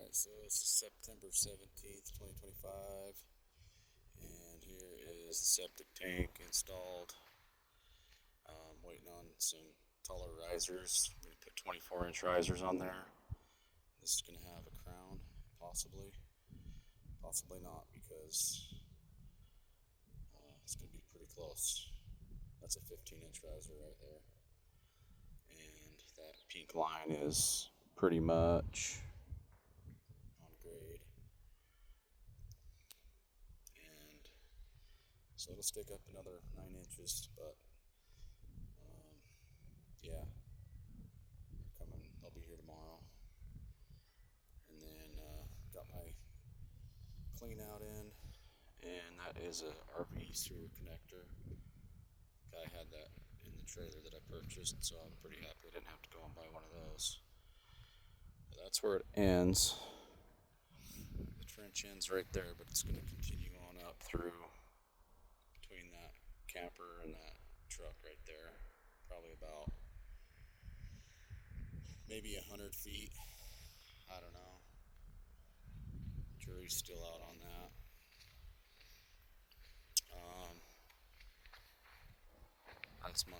Alright, so it's September 17th, 2025, and here is the septic tank installed. Waiting on some taller risers. I'm going to put 24-inch risers on there. This is going to have a crown, possibly not, because it's going to be pretty close. That's a 15-inch riser right there. And that pink line is pretty much on grade. And so it'll stick up another 9 inches, but yeah, they're coming. They'll be here tomorrow. And then got my clean out in, and that is a RV sewer connector. Guy had that in the trailer that I purchased, so I'm pretty happy I didn't have to go and buy one of those. But that's where it ends. The trench ends right there, but it's going to continue on up through between that camper and that truck right there. Probably about maybe 100 feet. I don't know. Jury's still out on that. That's my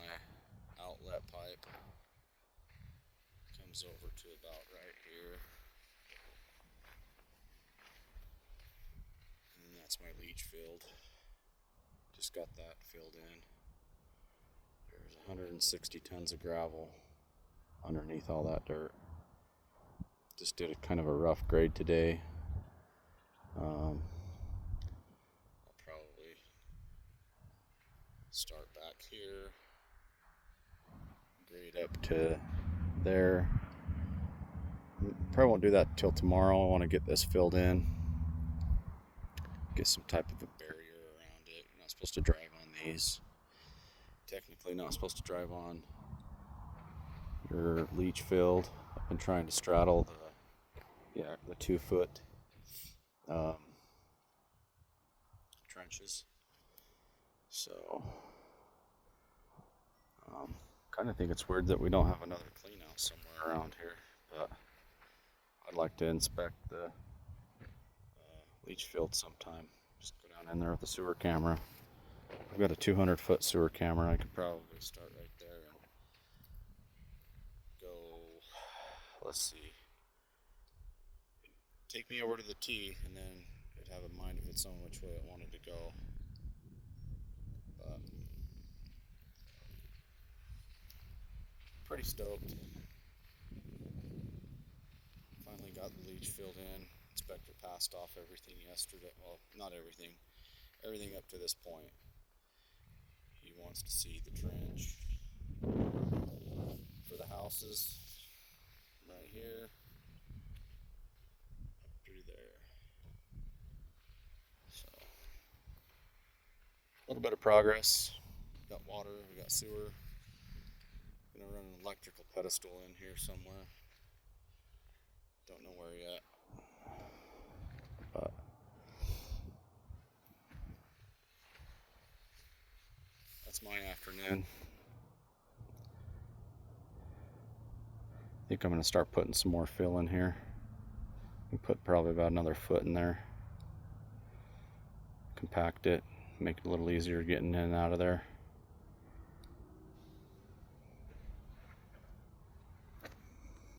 outlet pipe. Comes over to about right here. And that's my leach field. Just got that filled in. There's 160 tons of gravel underneath all that dirt. Just did a kind of a rough grade today. I'll probably start back here, grade up to there. Probably won't do that till tomorrow. I want to get this filled in, get some type of a barrier around it. You're not supposed to drive on these. Technically not supposed to drive on your leach field. I've been trying to straddle the 2-foot trenches. So kind of think it's weird that we don't have another clean out somewhere around here, but I'd like to inspect the leach field sometime. Just go down in there with the sewer camera. I've got a 200-foot sewer camera. I could probably start right there and go, let's see, take me over to the T, and then it'd have a mind of its own which way it wanted to go. But pretty stoked. Finally got the leach filled in. Inspector passed off everything yesterday. Well, not everything. Everything up to this point. He wants to see the trench for the houses right here up through there. So a little bit of progress. We got water, we got sewer. Gonna run an electrical pedestal in here somewhere. Don't know where yet. But that's my afternoon. I think I'm going to start putting some more fill in here. And put probably about another foot in there. Compact it, make it a little easier getting in and out of there.